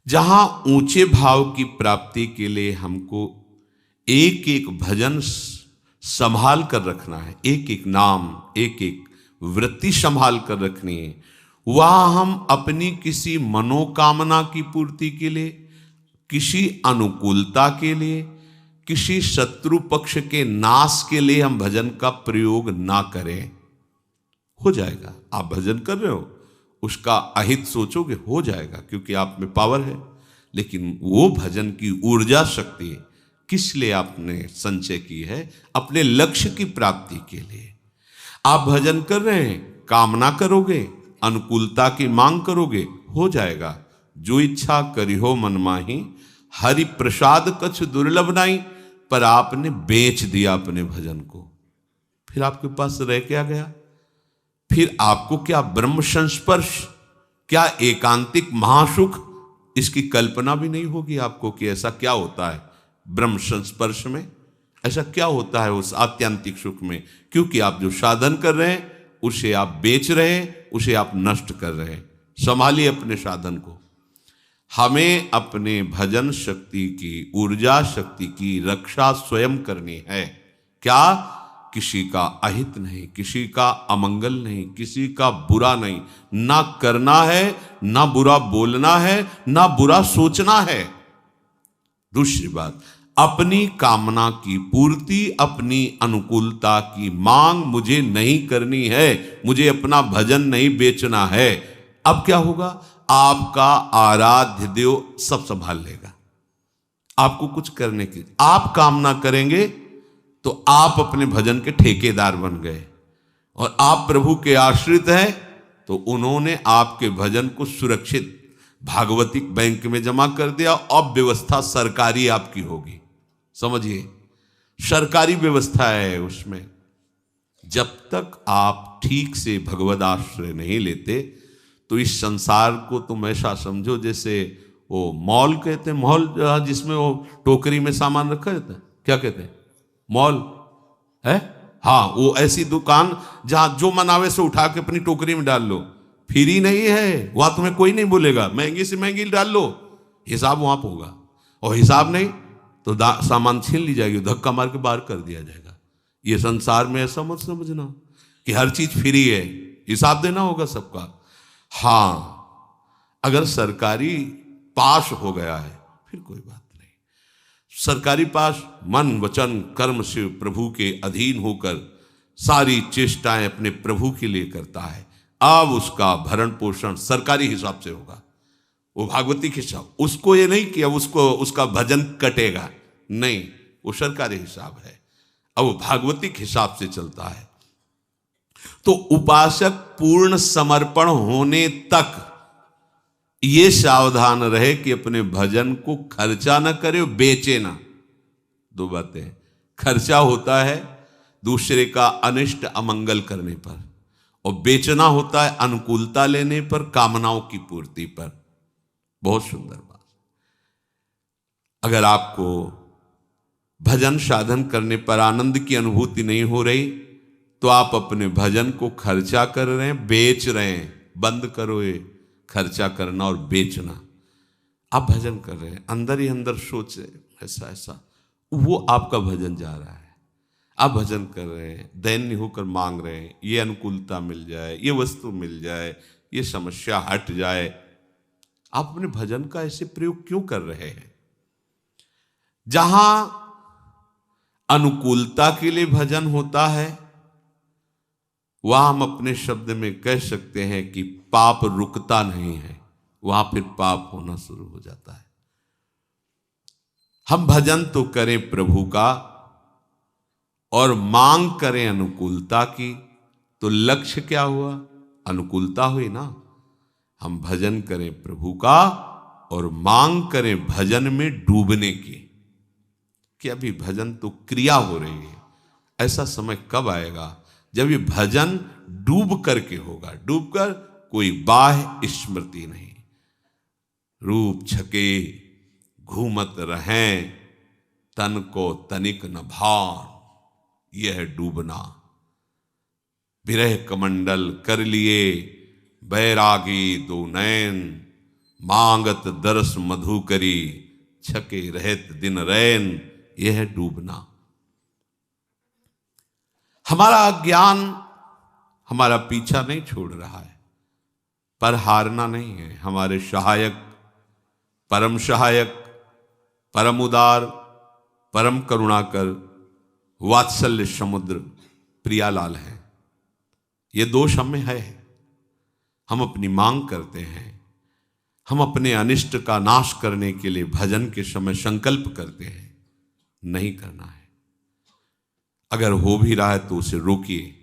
जहां ऊंचे भाव की प्राप्ति के लिए हमको एक एक भजन संभाल कर रखना है, एक एक नाम, एक एक वृत्ति संभाल कर रखनी है। वहां हम अपनी किसी मनोकामना की पूर्ति के लिए, किसी अनुकूलता के लिए, किसी शत्रु पक्ष के नाश के लिए हम भजन का प्रयोग ना करें। हो जाएगा, आप भजन कर रहे हो, उसका अहित सोचोगे, हो जाएगा, क्योंकि आप में पावर है। लेकिन वो भजन की ऊर्जा शक्ति किस लिए आपने संचय की है? अपने लक्ष्य की प्राप्ति के लिए। आप भजन कर रहे हैं, कामना करोगे, अनुकूलता की मांग करोगे, हो जाएगा। जो इच्छा करी हो मन माही, हरि प्रसाद कछ दुर्लभ नहीं। पर आपने बेच दिया अपने भजन को, फिर आपके पास रह क्या गया? फिर आपको क्या ब्रह्म संस्पर्श, क्या एकांतिक महासुख, इसकी कल्पना भी नहीं होगी आपको कि ऐसा क्या होता है ब्रह्म संस्पर्श में, ऐसा क्या होता है उस आत्यंतिक सुख में। क्योंकि आप जो साधन कर रहे हैं उसे आप बेच रहे हैं, उसे आप नष्ट कर रहे हैं। संभालिए अपने साधन को। हमें अपने भजन शक्ति की, ऊर्जा शक्ति की रक्षा स्वयं करनी है। क्या? किसी का अहित नहीं, किसी का अमंगल नहीं, किसी का बुरा नहीं, ना करना है, ना बुरा बोलना है, ना बुरा सोचना है। दूसरी बात, अपनी कामना की पूर्ति, अपनी अनुकूलता की मांग मुझे नहीं करनी है, मुझे अपना भजन नहीं बेचना है। अब क्या होगा? आपका आराध्य देव सब संभाल लेगा। आपको कुछ करने की, आप कामना करेंगे तो आप अपने भजन के ठेकेदार बन गए, और आप प्रभु के आश्रित हैं तो उन्होंने आपके भजन को सुरक्षित भागवतिक बैंक में जमा कर दिया। अब व्यवस्था सरकारी आपकी होगी, समझिए, सरकारी व्यवस्था है उसमें। जब तक आप ठीक से भगवद आश्रय नहीं लेते तो इस संसार को तुम ऐसा समझो जैसे वो मॉल कहते हैं, मॉल जिसमें वो टोकरी में सामान रखा रहता है, क्या कहते हैं? मॉल है। हाँ, वो ऐसी दुकान जहां जो मनावे से उठा के अपनी टोकरी में डाल लो। फ्री नहीं है, वहां तुम्हें कोई नहीं बोलेगा महंगी से महंगी डाल लो, हिसाब वहां पर होगा। और हिसाब नहीं तो सामान छीन ली जाएगी, धक्का मार के बाहर कर दिया जाएगा। ये संसार में ऐसा मत समझना कि हर चीज फ्री है, हिसाब देना होगा सबका। हाँ, अगर सरकारी पास हो गया है फिर कोई बात नहीं। सरकारी पास मन वचन कर्म से प्रभु के अधीन होकर सारी चेष्टाएं अपने प्रभु के लिए करता है। अब उसका भरण पोषण सरकारी हिसाब से होगा, वो भागवतिक हिसाब। उसको ये नहीं कि अब उसको उसका भजन कटेगा, नहीं, वो सरकारी हिसाब है, अब वो भागवतिक हिसाब से चलता है। तो उपासक पूर्ण समर्पण होने तक ये सावधान रहे कि अपने भजन को खर्चा न करे, बेचे ना। दो बातें, खर्चा होता है दूसरे का अनिष्ट अमंगल करने पर, और बेचना होता है अनुकूलता लेने पर, कामनाओं की पूर्ति पर। बहुत सुंदर बात। अगर आपको भजन साधन करने पर आनंद की अनुभूति नहीं हो रही तो आप अपने भजन को खर्चा कर रहे हैं, बेच रहे हैं। बंद करो ये खर्चा करना और बेचना। आप भजन कर रहे हैं, अंदर ही अंदर सोच रहे ऐसा ऐसा, वो आपका भजन जा रहा है। आप भजन कर रहे हैं, दैन्य होकर मांग रहे हैं, ये अनुकूलता मिल जाए, ये वस्तु मिल जाए, ये समस्या हट जाए। आप अपने भजन का ऐसे प्रयोग क्यों कर रहे हैं? जहां अनुकूलता के लिए भजन होता है वहां हम अपने शब्द में कह सकते हैं कि पाप रुकता नहीं है, वहां फिर पाप होना शुरू हो जाता है। हम भजन तो करें प्रभु का और मांग करें अनुकूलता की, तो लक्ष्य क्या हुआ? अनुकूलता हुई ना। हम भजन करें प्रभु का और मांग करें भजन में डूबने की, कि अभी भजन तो क्रिया हो रही है। ऐसा समय कब आएगा जब ये भजन डूब करके होगा, डूबकर कोई बाह्य स्मृति नहीं, रूप छके घूमत रहें, तन को तनिक न भान, यह है डूबना। विरह कमंडल कर लिए बैरागी दो नैन, मांगत दरस मधु करी, छके रहत दिन रैन, यह है डूबना। हमारा अज्ञान हमारा पीछा नहीं छोड़ रहा है, पर हारना नहीं है। हमारे सहायक, परम सहायक, परम उदार, परम करुणाकर, वात्सल्य समुद्र प्रियालाल है। ये दोष हमें है। हम अपनी मांग करते हैं, हम अपने अनिष्ट का नाश करने के लिए भजन के समय संकल्प करते हैं, नहीं करना है। अगर हो भी रहा है तो उसे रोकिए,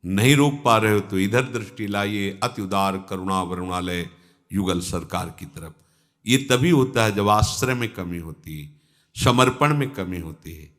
नहीं रोक पा रहे हो तो इधर दृष्टि लाइए अति उदार करुणा वरुणालय युगल सरकार की तरफ। ये तभी होता है जब आश्रय में कमी होती है, समर्पण में कमी होती है,